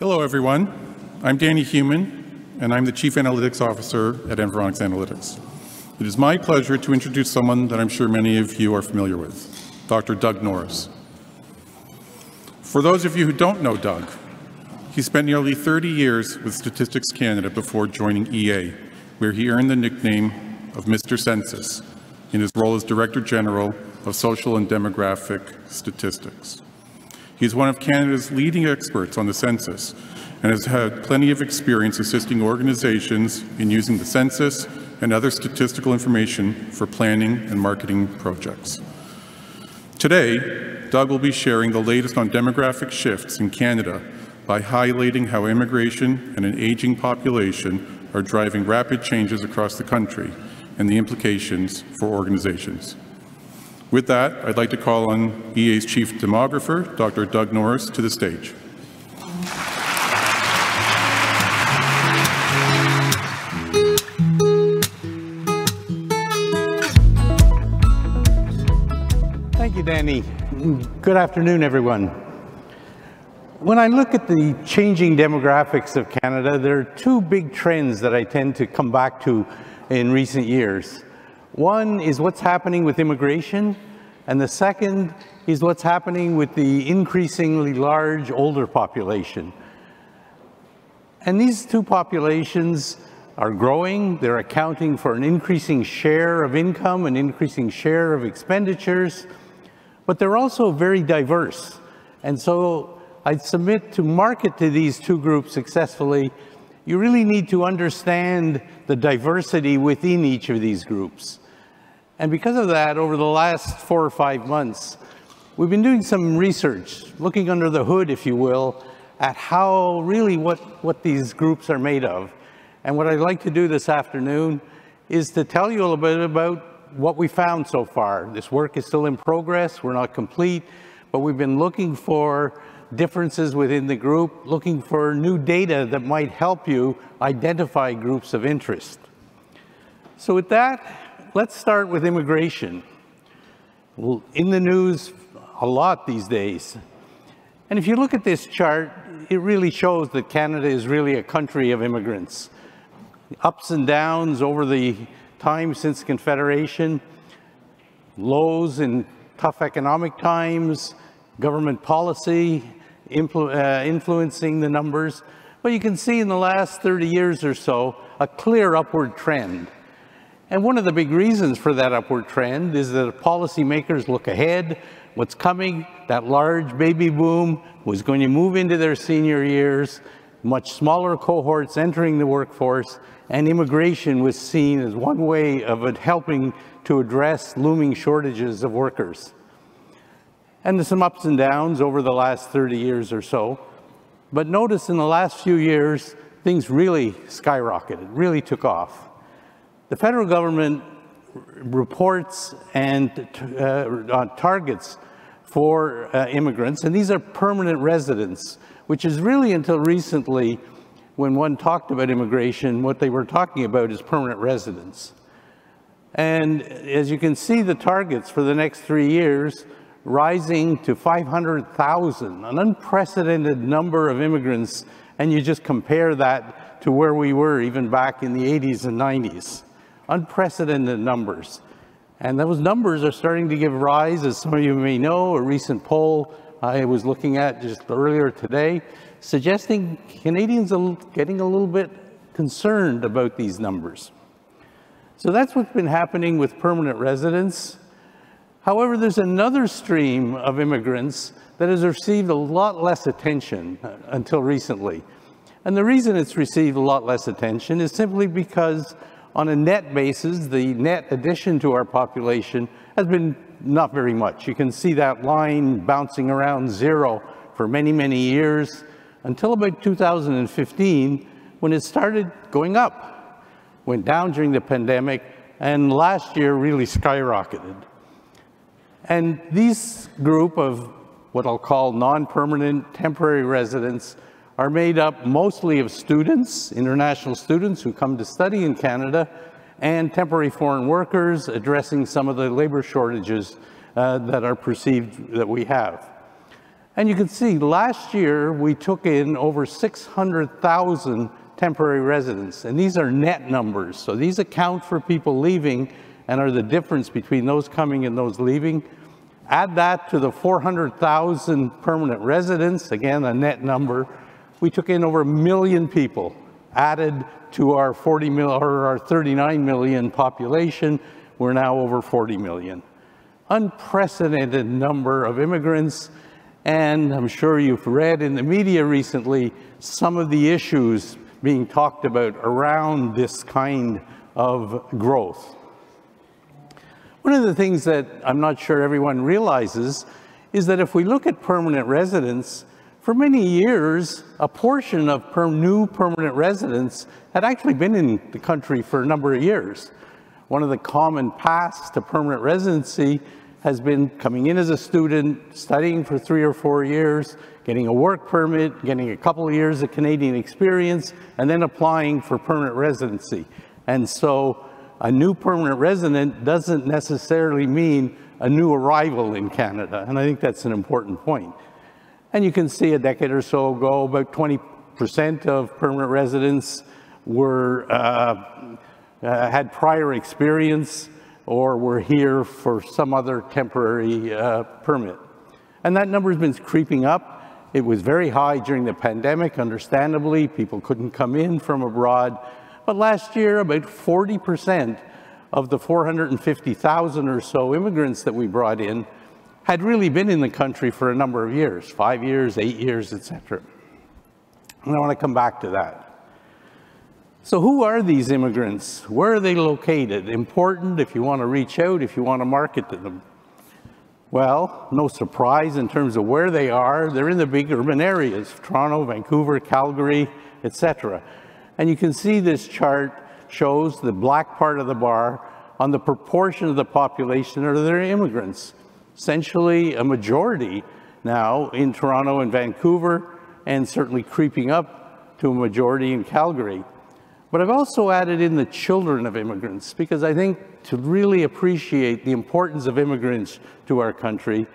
Hello, everyone. I'm Danny Heumann, and I'm the Chief Analytics Officer at Environics Analytics. It is my pleasure to introduce someone that I'm sure many of you are familiar with, Dr. Doug Norris. For those of you who don't know Doug, he spent nearly 30 years with Statistics Canada before joining EA, where he earned the nickname of Mr. Census in his role as Director General of Social and Demographic Statistics. He is one of Canada's leading experts on the census and has had plenty of experience assisting organizations in using the census and other statistical information for planning and marketing projects. Today, Doug will be sharing the latest on demographic shifts in Canada by highlighting how immigration and an aging population are driving rapid changes across the country and the implications for organizations. With that, I'd like to call on EA's Chief Demographer, Dr. Doug Norris, to the stage. Thank you, Danny. Good afternoon, everyone. When I look at the changing demographics of Canada, there are two big trends that I tend to come back to in recent years. One is what's happening with immigration, and the second is what's happening with the increasingly large older population. And these two populations are growing. They're accounting for an increasing share of income, an increasing share of expenditures, but they're also very diverse. And so I'd submit to market to these two groups successfully, you really need to understand the diversity within each of these groups. And because of that, over the last 4 or 5 months, we've been doing some research, looking under the hood, if you will, at how really what these groups are made of. And what I'd like to do this afternoon is to tell you a little bit about what we found so far. This work is still in progress, we're not complete, but we've been looking for differences within the group, looking for new data that might help you identify groups of interest. So with that, let's start with immigration. In the news a lot these days. And if you look at this chart, it really shows that Canada is really a country of immigrants. Ups and downs over the time since Confederation, lows in tough economic times, government policy influencing the numbers. But you can see in the last 30 years or so, a clear upward trend. And one of the big reasons for that upward trend is that policymakers look ahead, what's coming, that large baby boom was going to move into their senior years, much smaller cohorts entering the workforce, and immigration was seen as one way of it helping to address looming shortages of workers. And there's some ups and downs over the last 30 years or so, but notice in the last few years, things really skyrocketed, really took off. The federal government reports and targets for immigrants, and these are permanent residents, which is really until recently, when one talked about immigration, what they were talking about is permanent residents. And as you can see, the targets for the next 3 years rising to 500,000, an unprecedented number of immigrants, and you just compare that to where we were even back in the 80s and 90s. Unprecedented numbers. And those numbers are starting to give rise, as some of you may know, a recent poll I was looking at just earlier today, suggesting Canadians are getting a little bit concerned about these numbers. So that's what's been happening with permanent residents. However, there's another stream of immigrants that has received a lot less attention until recently. And the reason it's received a lot less attention is simply because on a net basis, the net addition to our population has been not very much. You can see that line bouncing around zero for many, many years until about 2015, when it started going up. Went down during the pandemic, and last year really skyrocketed. And these group of what I'll call non-permanent temporary residents are made up mostly of students, international students who come to study in Canada, and temporary foreign workers, addressing some of the labor shortages that are perceived that we have. And you can see last year we took in over 600,000 temporary residents, and these are net numbers. So these account for people leaving and are the difference between those coming and those leaving. Add that to the 400,000 permanent residents, again a net number. We took in over 1 million people, added to our 39 million population. We're now over 40 million. Unprecedented number of immigrants, and I'm sure you've read in the media recently some of the issues being talked about around this kind of growth. One of the things that I'm not sure everyone realizes is that if we look at permanent residents, for many years, a portion of new permanent residents had actually been in the country for a number of years. One of the common paths to permanent residency has been coming in as a student, studying for 3 or 4 years, getting a work permit, getting a couple of years of Canadian experience, and then applying for permanent residency. And so a new permanent resident doesn't necessarily mean a new arrival in Canada, and I think that's an important point. And you can see a decade or so ago, about 20% of permanent residents were, had prior experience or were here for some other temporary permit. And that number has been creeping up. It was very high during the pandemic, understandably. People couldn't come in from abroad. But last year, about 40% of the 450,000 or so immigrants that we brought in had really been in the country for a number of years, 5 years, 8 years, etc. And I want to come back to that. So who are these immigrants? Where are they located? Important if you want to reach out, if you want to market to them. Well, no surprise in terms of where they are. They're in the big urban areas, Toronto, Vancouver, Calgary, etc. And you can see this chart shows the black part of the bar on the proportion of the population that are immigrants. Essentially a majority now in Toronto and Vancouver, and certainly creeping up to a majority in Calgary. But I've also added in the children of immigrants, because I think to really appreciate the importance of immigrants to our country,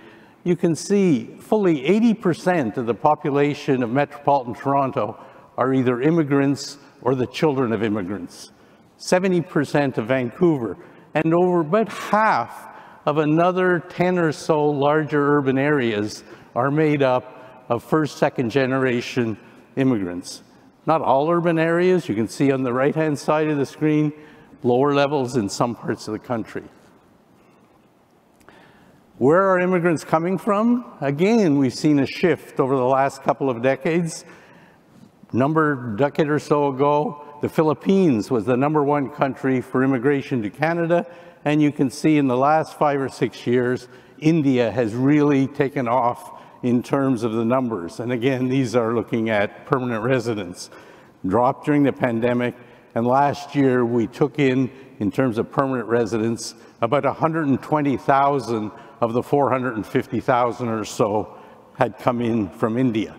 you can see fully 80% of the population of metropolitan Toronto are either immigrants or the children of immigrants. 70% of Vancouver, and over about half of another 10 or so larger urban areas are made up of first, second generation immigrants. Not all urban areas, you can see on the right-hand side of the screen, lower levels in some parts of the country. Where are immigrants coming from? Again, we've seen a shift over the last couple of decades. Decade or so ago, the Philippines was the #1 country for immigration to Canada, and you can see in the last 5 or 6 years, India has really taken off in terms of the numbers. And again, these are looking at permanent residents. Dropped during the pandemic, and last year we took in terms of permanent residents, about 120,000 of the 450,000 or so had come in from India.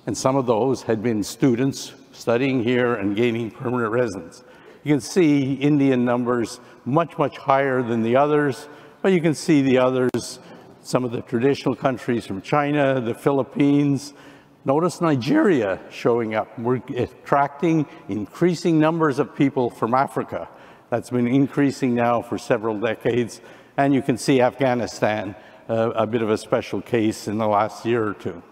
And some of those had been students studying here and gaining permanent residence. You can see Indian numbers much, much higher than the others, but you can see the others, some of the traditional countries from China, the Philippines. Notice Nigeria showing up. We're attracting increasing numbers of people from Africa. That's been increasing now for several decades. And you can see Afghanistan, a bit of a special case in the last year or two.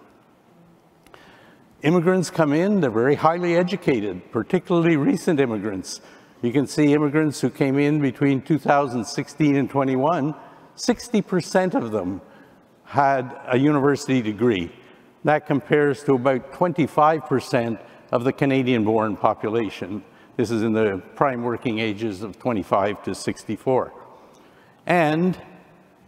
Immigrants come in, they're very highly educated, particularly recent immigrants. You can see immigrants who came in between 2016 and 21, 60% of them had a university degree. That compares to about 25% of the Canadian-born population. This is in the prime working ages of 25 to 64. And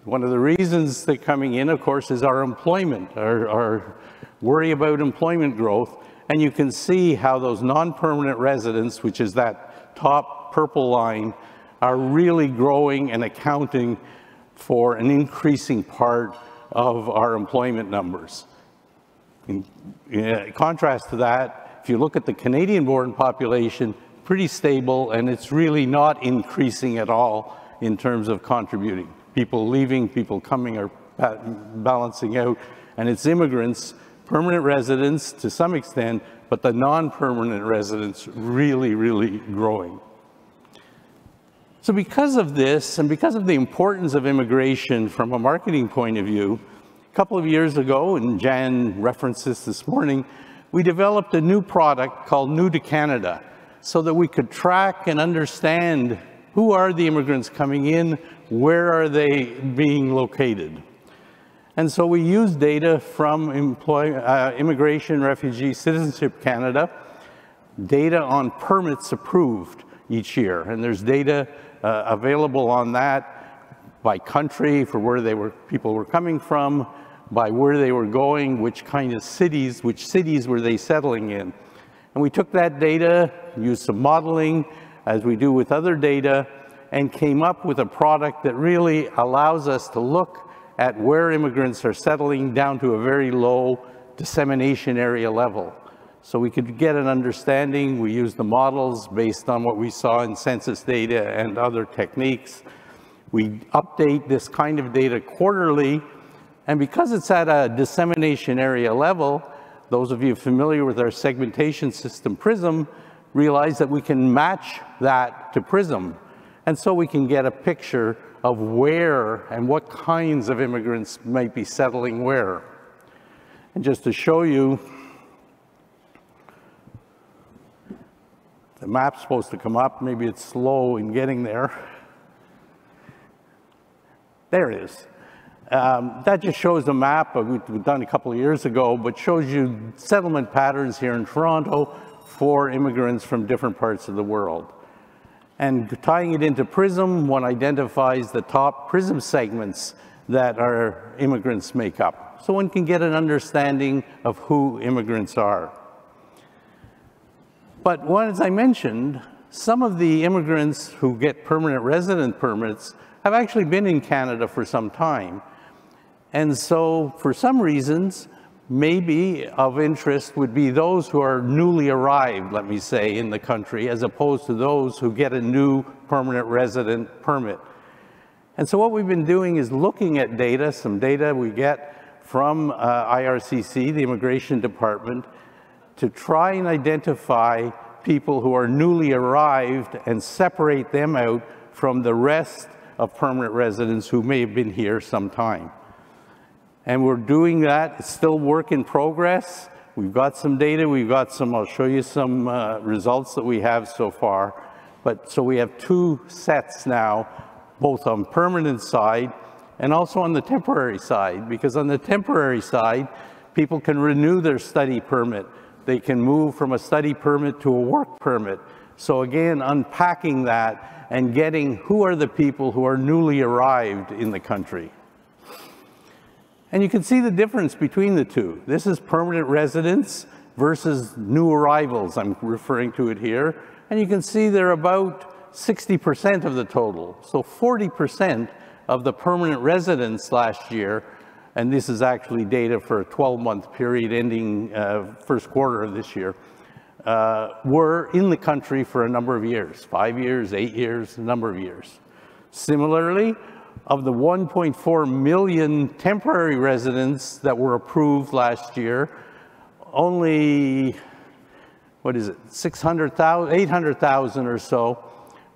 one of the reasons they're coming in, of course, is our employment, our worry about employment growth. And you can see how those non-permanent residents, which is that top purple line, are really growing and accounting for an increasing part of our employment numbers. In contrast to that, if you look at the Canadian-born population, pretty stable, and it's really not increasing at all in terms of contributing. People leaving, people coming are balancing out, and it's immigrants, permanent residents to some extent, but the non-permanent residents really, really growing. So because of this, and because of the importance of immigration from a marketing point of view, a couple of years ago, and Jan referenced this morning, we developed a new product called New to Canada, so that we could track and understand who are the immigrants coming in, where are they being located. And so we use data from Immigration, Refugee, Citizenship Canada, data on permits approved each year. And there's data available on that by country for where people were coming from, by where they were going, which kind of cities, which cities were they settling in. And we took that data, used some modeling, as we do with other data, and came up with a product that really allows us to look at where immigrants are settling down to a very low dissemination area level. So we could get an understanding. We used the models based on what we saw in census data and other techniques. We update this kind of data quarterly, and because it's at a dissemination area level, those of you familiar with our segmentation system, PRISM, realize that we can match that to PRISM. And so we can get a picture of where and what kinds of immigrants might be settling where. And just to show you, the map's supposed to come up. Maybe it's slow in getting there. There it is. That just shows a map we've done a couple of years ago, but shows you settlement patterns here in Toronto for immigrants from different parts of the world. And tying it into PRISM, one identifies the top PRISM segments that our immigrants make up. So one can get an understanding of who immigrants are. But as I mentioned, some of the immigrants who get permanent resident permits have actually been in Canada for some time. And so for some reasons, maybe of interest would be those who are newly arrived, let me say, in the country, as opposed to those who get a new permanent resident permit. And so what we've been doing is looking at data, some data we get from IRCC, the Immigration Department, to try and identify people who are newly arrived and separate them out from the rest of permanent residents who may have been here some time. And we're doing that. It's still work in progress. We've got some data. We've got some, I'll show you some results that we have so far. But so we have two sets now, both on permanent side and also on the temporary side, because on the temporary side, people can renew their study permit. They can move from a study permit to a work permit. So again, unpacking that and getting who are the people who are newly arrived in the country. And you can see the difference between the two. This is permanent residents versus new arrivals, I'm referring to it here. And you can see they're about 60% of the total. So 40% of the permanent residents last year, and this is actually data for a 12-month period ending first quarter of this year, were in the country for a number of years, 5 years, 8 years, a number of years. Similarly, of the 1.4 million temporary residents that were approved last year, only, 800,000 or so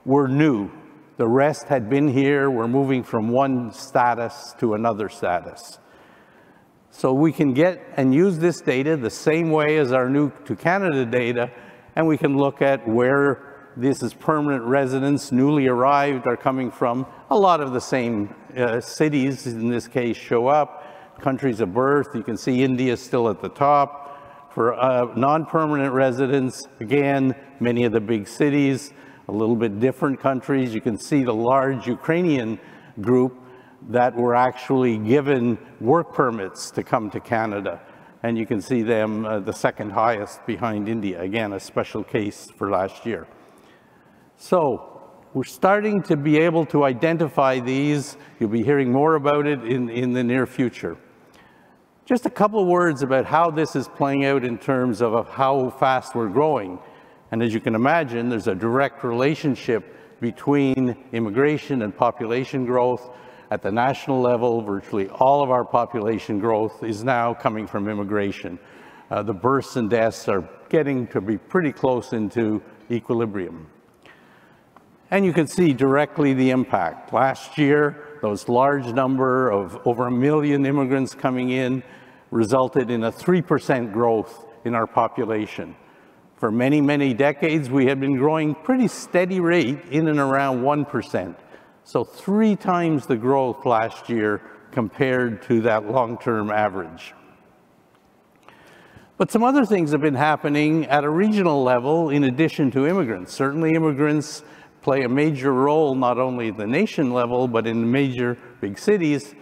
were new. The rest had been here, were moving from one status to another status. So we can get and use this data the same way as our New to Canada data, and we can look at where this is permanent residents, newly arrived, are coming from. A lot of the same cities, in this case, show up. Countries of birth, you can see India still at the top. For non-permanent residents, again, many of the big cities, a little bit different countries. You can see the large Ukrainian group that were actually given work permits to come to Canada. And you can see them the second highest behind India. Again, a special case for last year. So we're starting to be able to identify these. You'll be hearing more about it in the near future. Just a couple of words about how this is playing out in terms of how fast we're growing. And as you can imagine, there's a direct relationship between immigration and population growth. At the national level, virtually all of our population growth is now coming from immigration. The births and deaths are getting to be pretty close into equilibrium. And you can see directly the impact. Last year, those large number of over 1 million immigrants coming in resulted in a 3% growth in our population. For many, many decades, we had been growing pretty steady rate in and around 1%. So 3 times the growth last year compared to that long-term average. But some other things have been happening at a regional level in addition to immigrants. Certainly immigrants play a major role not only at the nation level, but in major big cities.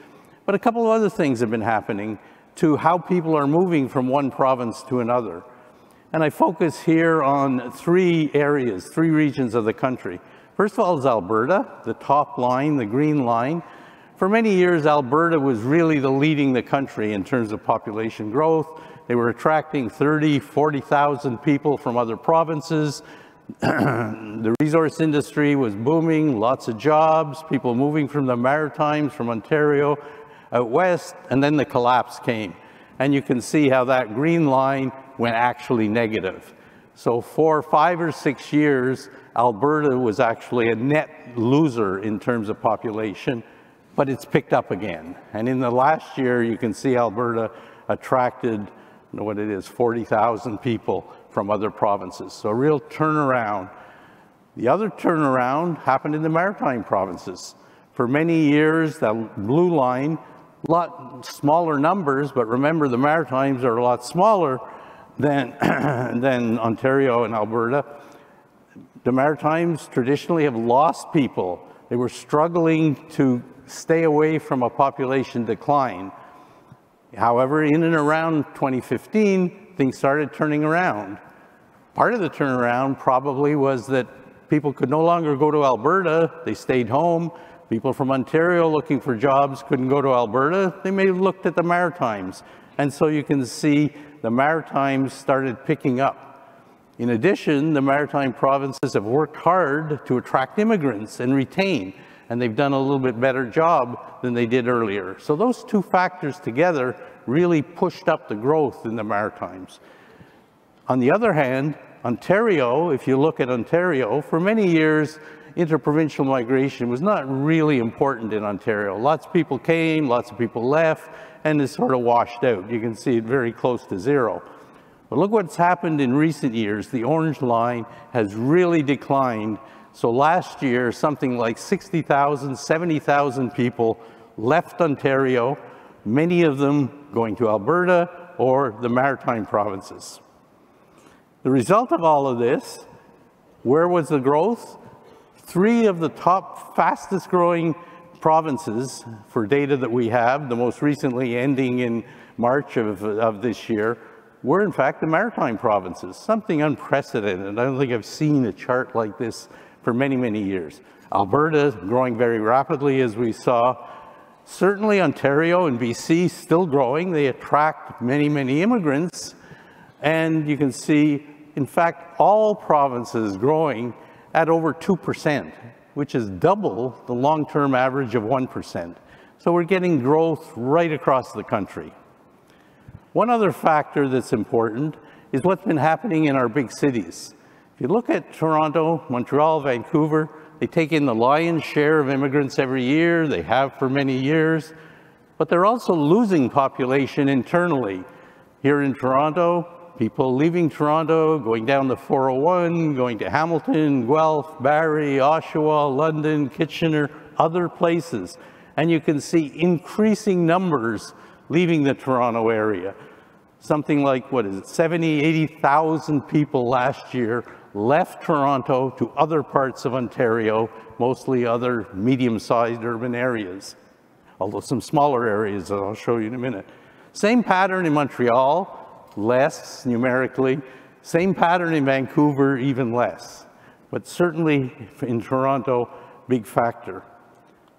But a couple of other things have been happening to how people are moving from one province to another. And I focus here on 3 areas, 3 regions of the country. First of all is Alberta, the top line, the green line. For many years, Alberta was really leading the country in terms of population growth. They were attracting 30,000, 40,000 people from other provinces. The resource industry was booming, lots of jobs, people moving from the Maritimes, from Ontario out west, and then the collapse came. And you can see how that green line went actually negative. So for 5 or 6 years, Alberta was actually a net loser in terms of population, but it's picked up again. And in the last year, you can see Alberta attracted, 40,000 people from other provinces. So a real turnaround. The other turnaround happened in the Maritime provinces. For many years, that blue line, a lot smaller numbers, but remember the Maritimes are a lot smaller than Ontario and Alberta. The Maritimes traditionally have lost people. They were struggling to stay away from a population decline. However, in and around 2015, things started turning around. Part of the turnaround probably was that people could no longer go to Alberta. They stayed home. People from Ontario looking for jobs couldn't go to Alberta. They may have looked at the Maritimes. And so you can see the Maritimes started picking up. In addition, the Maritime provinces have worked hard to attract immigrants and retain, and they've done a little bit better job than they did earlier. So those 2 factors together really pushed up the growth in the Maritimes. On the other hand, Ontario, if you look at Ontario, for many years, interprovincial migration was not really important in Ontario. Lots of people came, lots of people left, and it's sort of washed out. You can see it very close to 0. But look what's happened in recent years. The orange line has really declined. So last year, something like 60,000, 70,000 people left Ontario, many of them going to Alberta or the Maritime provinces. The result of all of this, where was the growth? 3 of the top fastest growing provinces for data that we have, the most recently ending in March of this year, were in fact the Maritime provinces, something unprecedented. I don't think I've seen a chart like this for many, many years. Alberta growing very rapidly, as we saw. Certainly Ontario and BC still growing. They attract many, many immigrants. And you can see, in fact, all provinces growing at over 2%, which is double the long-term average of 1%. So we're getting growth right across the country. One other factor that's important is what's been happening in our big cities. If you look at Toronto, Montreal, Vancouver, they take in the lion's share of immigrants every year. They have for many years. But they're also losing population internally. Here in Toronto, people leaving Toronto, going down the 401, going to Hamilton, Guelph, Barrie, Oshawa, London, Kitchener, other places. And you can see increasing numbers leaving the Toronto area. Something like, 70,000, 80,000 people last year left Toronto to other parts of Ontario, mostly other medium-sized urban areas, although some smaller areas that I'll show you in a minute. Same pattern in Montreal, less numerically. Same pattern in Vancouver, even less. But certainly in Toronto, big factor.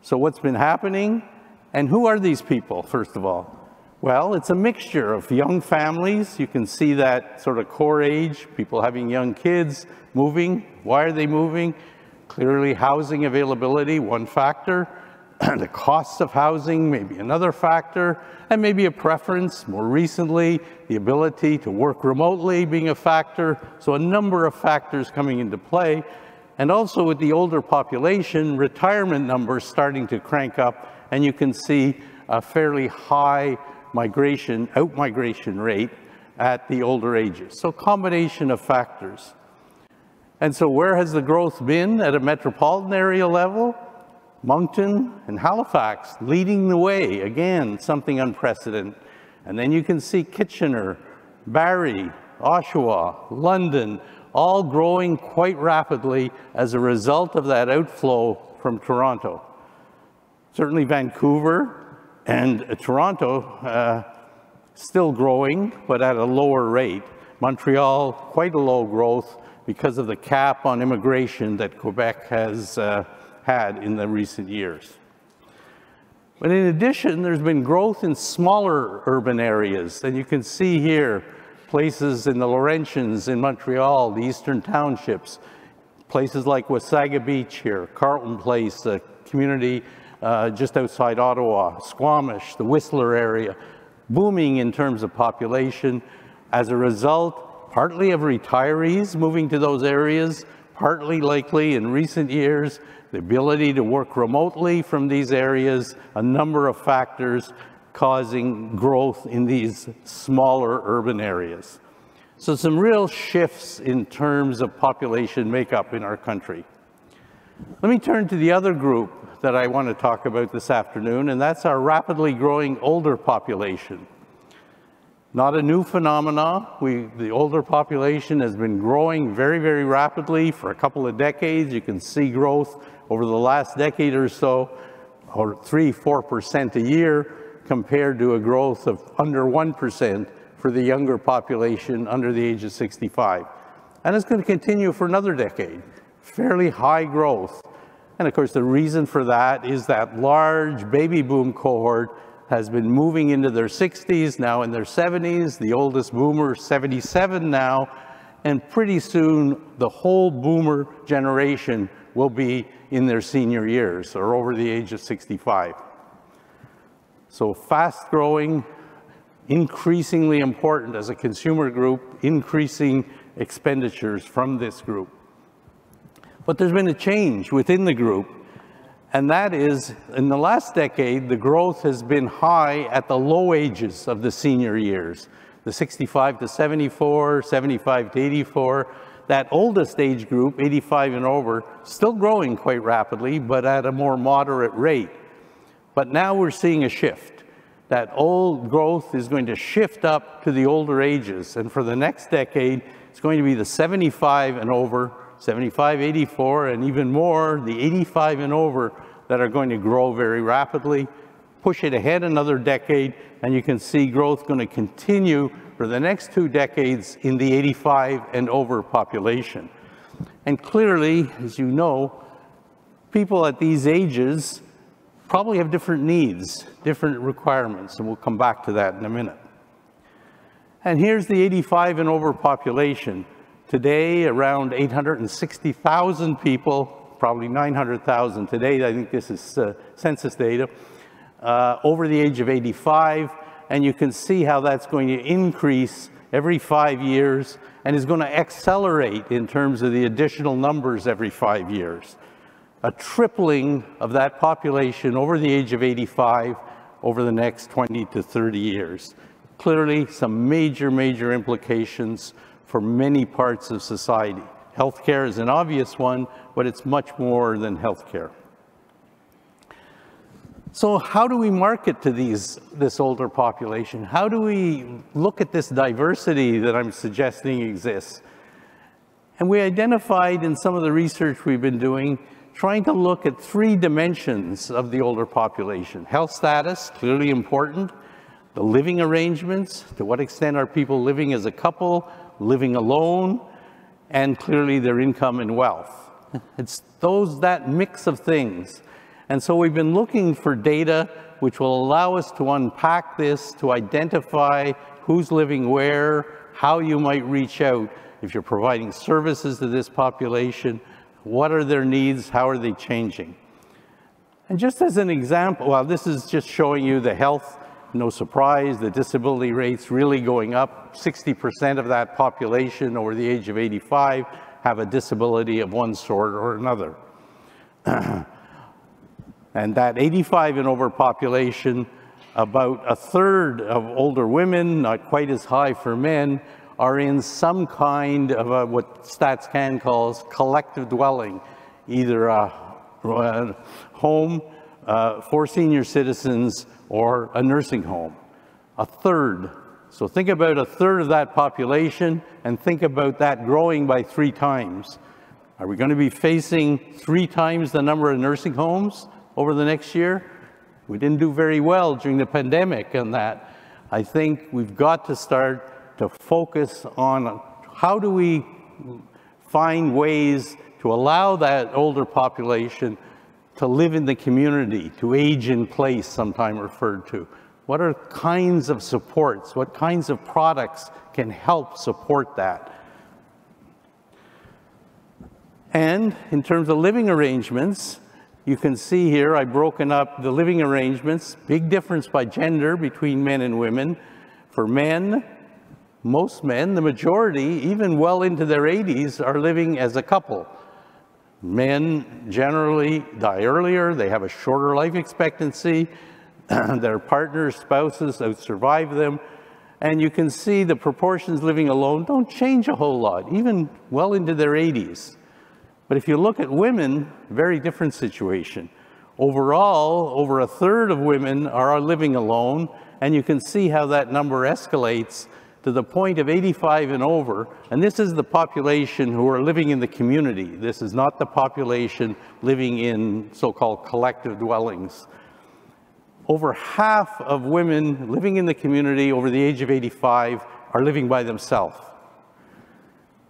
So what's been happening? And who are these people, first of all? Well, it's a mixture of young families. You can see that sort of core age, people having young kids, moving. Why are they moving? Clearly housing availability, one factor. The cost of housing may be another factor, and maybe a preference. More recently, the ability to work remotely being a factor. So a number of factors coming into play. And also with the older population, retirement numbers starting to crank up, and you can see a fairly high out-migration rate at the older ages. So combination of factors. And so where has the growth been at a metropolitan area level? Moncton and Halifax leading the way, again, something unprecedented. And then you can see Kitchener, Barrie, Oshawa, London, all growing quite rapidly as a result of that outflow from Toronto. Certainly Vancouver and Toronto still growing, but at a lower rate. Montreal, quite a low growth because of the cap on immigration that Quebec has had in the recent years. But in addition, there's been growth in smaller urban areas. And you can see here places in the Laurentians in Montreal, the Eastern Townships, places like Wasaga Beach here, Carleton Place, a community just outside Ottawa, Squamish, the Whistler area, booming in terms of population as a result, partly of retirees moving to those areas, partly likely in recent years, the ability to work remotely from these areas, a number of factors causing growth in these smaller urban areas. So some real shifts in terms of population makeup in our country. Let me turn to the other group that I want to talk about this afternoon, and that's our rapidly growing older population. Not a new phenomenon. The older population has been growing very, very rapidly for a couple of decades. You can see growth over the last decade or so, or 3–4% a year, compared to a growth of under 1% for the younger population under the age of 65. And it's going to continue for another decade. Fairly high growth. And of course, the reason for that is that large baby boom cohort has been moving into their 60s, now in their 70s, the oldest boomer 77 now, and pretty soon the whole boomer generation will be in their senior years or over the age of 65. So fast growing, increasingly important as a consumer group, increasing expenditures from this group. But there's been a change within the group, and that is, in the last decade, the growth has been high at the low ages of the senior years, the 65 to 74, 75 to 84. That oldest age group, 85 and over, still growing quite rapidly, but at a more moderate rate. But now we're seeing a shift. That old growth is going to shift up to the older ages, and for the next decade, it's going to be the 75 and over, 75, 84, and even more, the 85 and over that are going to grow very rapidly. Push it ahead another decade, and you can see growth going to continue for the next 2 decades in the 85 and over population. And clearly, as you know, people at these ages probably have different needs, different requirements, and we'll come back to that in a minute. And here's the 85 and over population. Today, around 860,000 people, probably 900,000 today, I think this is census data, over the age of 85, and you can see how that's going to increase every 5 years and is going to accelerate in terms of the additional numbers every 5 years. A tripling of that population over the age of 85 over the next 20 to 30 years. Clearly, some major, major implications for many parts of society. Healthcare is an obvious one, but it's much more than healthcare. So how do we market to this older population? How do we look at this diversity that I'm suggesting exists? And we identified in some of the research we've been doing, trying to look at 3 dimensions of the older population. Health status, clearly important. The living arrangements, to what extent are people living as a couple, living alone, and clearly their income and wealth. It's that mix of things. And so we've been looking for data which will allow us to unpack this, to identify who's living where, how you might reach out if you're providing services to this population, what are their needs, how are they changing. And just as an example, well, this is just showing you the health, no surprise, the disability rates really going up. 60% of that population over the age of 85 have a disability of one sort or another. And that 85 and over population, about a third of older women, not quite as high for men, are in some kind of what StatsCan calls collective dwelling, either a home for senior citizens or a nursing home. A third. So think about a third of that population and think about that growing by 3 times. Are we going to be facing 3 times the number of nursing homes over the next year? We didn't do very well during the pandemic on that. I think we've got to start to focus on how do we find ways to allow that older population to live in the community, to age in place, sometimes referred to. What are kinds of supports? What kinds of products can help support that? And in terms of living arrangements, you can see here I've broken up the living arrangements, big difference by gender between men and women. For men, most men, the majority, even well into their 80s, are living as a couple. Men generally die earlier, they have a shorter life expectancy, their partners, spouses outsurvive them, and you can see the proportions living alone don't change a whole lot, even well into their 80s. But if you look at women, very different situation. Overall, over a third of women are living alone, and you can see how that number escalates to the point of 85 and over, and this is the population who are living in the community. This is not the population living in so-called collective dwellings. Over half of women living in the community over the age of 85 are living by themselves.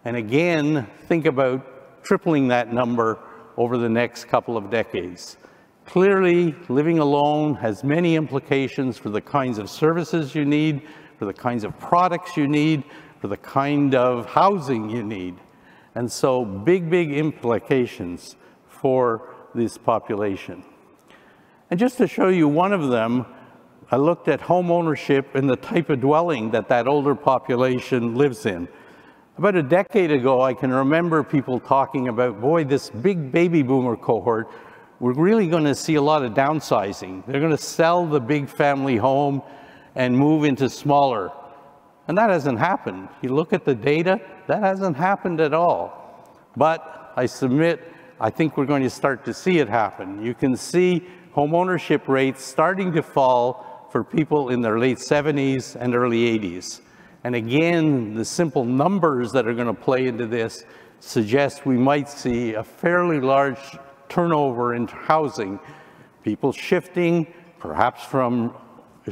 And again, think about tripling that number over the next couple of decades. Clearly, living alone has many implications for the kinds of services you need, for the kinds of products you need, for the kind of housing you need. And so big, big implications for this population. And just to show you one of them, I looked at home ownership and the type of dwelling that that older population lives in. About a decade ago, I can remember people talking about, boy, this big baby boomer cohort, we're really going to see a lot of downsizing. They're going to sell the big family home and move into smaller. And that hasn't happened. You look at the data, that hasn't happened at all. But I submit, I think we're going to start to see it happen. You can see home ownership rates starting to fall for people in their late 70s and early 80s. And again, the simple numbers that are going to play into this suggest we might see a fairly large turnover in housing, people shifting perhaps from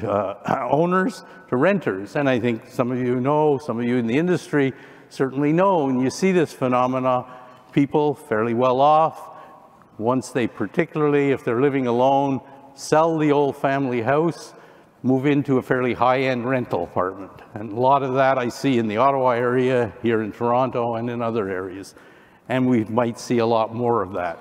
owners to renters. And I think some of you know, some of you in the industry certainly know, and you see this phenomena, people fairly well off, once they, particularly if they're living alone, sell the old family house, move into a fairly high-end rental apartment. And a lot of that I see in the Ottawa area, here in Toronto, and in other areas. And we might see a lot more of that.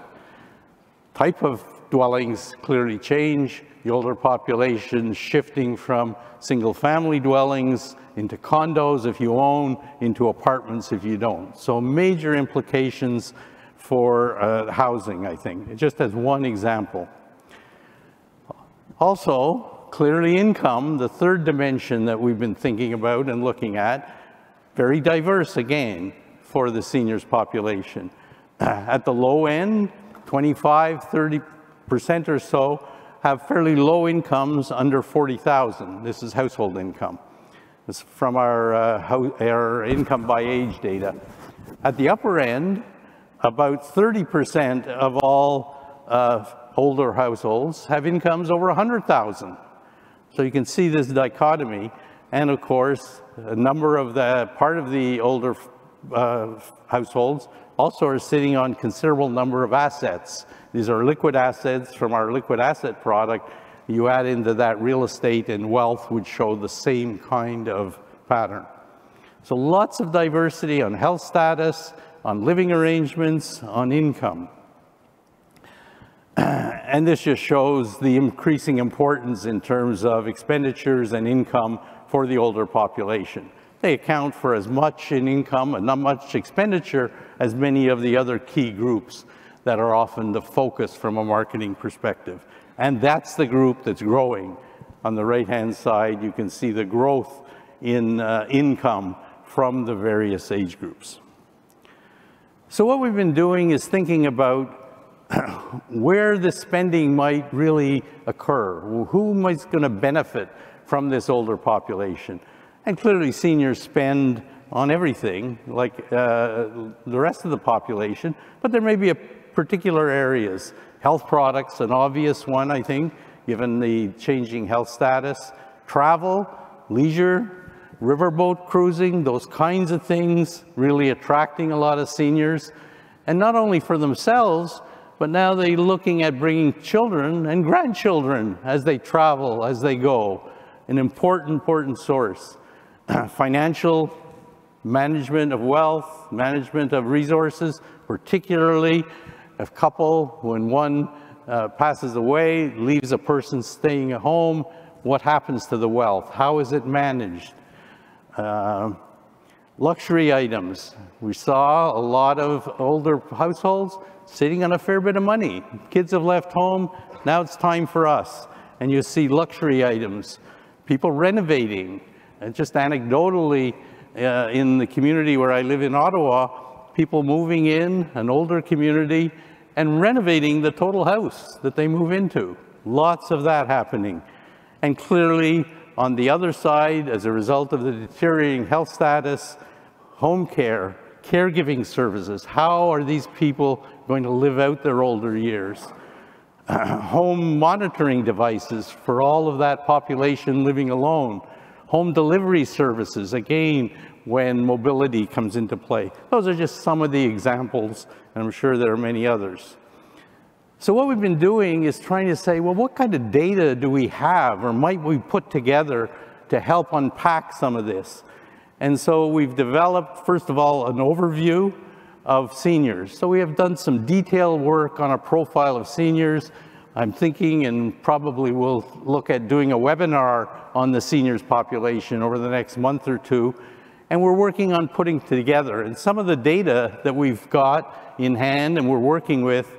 Type of dwellings clearly change. The older population shifting from single-family dwellings into condos if you own, into apartments if you don't. So major implications for housing, I think, just as one example. Also, clearly income, the third dimension that we've been thinking about and looking at, very diverse again for the seniors population. At the low end, 25–30% or so have fairly low incomes under $40,000. This is household income. This is from our income by age data. At the upper end, about 30% of all older households have incomes over $100,000. So you can see this dichotomy. And of course, a number of part of the older households also are sitting on considerable number of assets. These are liquid assets from our liquid asset product. You add into that real estate and wealth would show the same kind of pattern. So lots of diversity on health status, on living arrangements, on income. And this just shows the increasing importance in terms of expenditures and income for the older population. They account for as much in income and not much expenditure as many of the other key groups that are often the focus from a marketing perspective. And that's the group that's growing. On the right-hand side, you can see the growth in income from the various age groups. So what we've been doing is thinking about where the spending might really occur. Who is going to benefit from this older population? And clearly seniors spend on everything like the rest of the population, but there may be particular areas. Health products, an obvious one, I think, given the changing health status. Travel, leisure, riverboat cruising, those kinds of things really attracting a lot of seniors. And not only for themselves, but now they're looking at bringing children and grandchildren as they travel, as they go. An important source. Financial management of wealth, management of resources, particularly a couple, when one passes away, leaves a person staying at home, what happens to the wealth? How is it managed? Luxury items. We saw a lot of older households sitting on a fair bit of money. Kids have left home, now it's time for us. And you see luxury items, people renovating. And just anecdotally, in the community where I live in Ottawa, people moving in, an older community, and renovating the total house that they move into. Lots of that happening. And clearly, on the other side, as a result of the deteriorating health status, home care, caregiving services, how are these people going to live out their older years? Home monitoring devices for all of that population living alone. Home delivery services, again, when mobility comes into play. Those are just some of the examples, and I'm sure there are many others. So what we've been doing is trying to say, well, what kind of data do we have or might we put together to help unpack some of this? And so we've developed, first of all, an overview of seniors. So we have done some detailed work on a profile of seniors. I'm thinking, and probably we'll look at doing a webinar on the seniors population over the next month or two. And we're working on putting together. And some of the data that we've got in hand and we're working with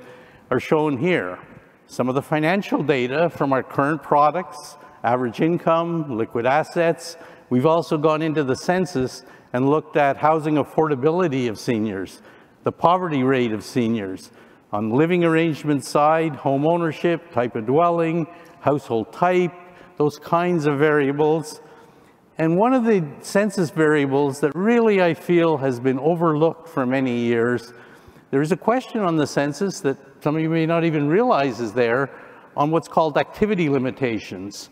are shown here. Some of the financial data from our current products, average income, liquid assets. We've also gone into the census and looked at housing affordability of seniors, the poverty rate of seniors. On the living arrangement side, home ownership, type of dwelling, household type, those kinds of variables. And one of the census variables that really I feel has been overlooked for many years, there is a question on the census that some of you may not even realize is there on what's called activity limitations,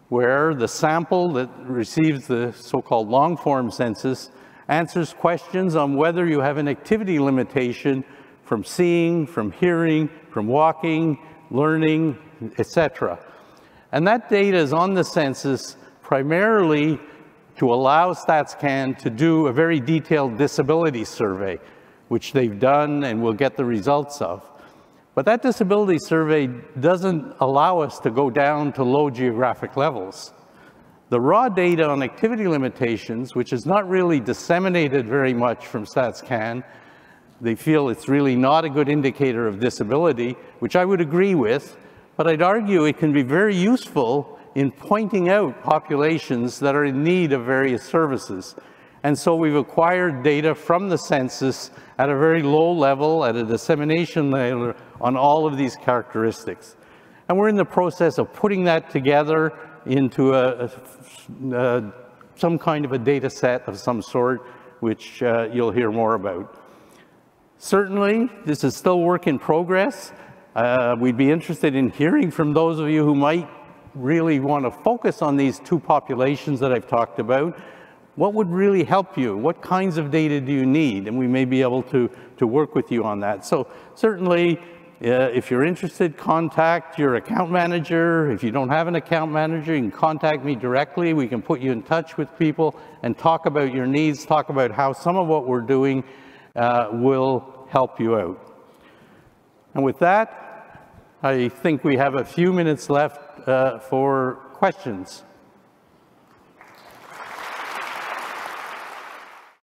where the sample that receives the so-called long-form census answers questions on whether you have an activity limitation from seeing, from hearing, from walking, learning, etc. And that data is on the census primarily to allow StatsCan to do a very detailed disability survey, which they've done and we'll get the results of. But that disability survey doesn't allow us to go down to low geographic levels. The raw data on activity limitations, which is not really disseminated very much from StatsCan, they feel it's really not a good indicator of disability, which I would agree with, but I'd argue it can be very useful in pointing out populations that are in need of various services. And so we've acquired data from the census at a very low level, at a dissemination layer, on all of these characteristics. And we're in the process of putting that together into some kind of a data set of some sort, which you'll hear more about. Certainly, this is still work in progress. We'd be interested in hearing from those of you who might really want to focus on these two populations that I've talked about. What would really help you? What kinds of data do you need? And we may be able to work with you on that. So certainly, if you're interested, contact your account manager. If you don't have an account manager, you can contact me directly. We can put you in touch with people and talk about your needs, talk about how some of what we're doing will help you out. And with that, I think we have a few minutes left for questions.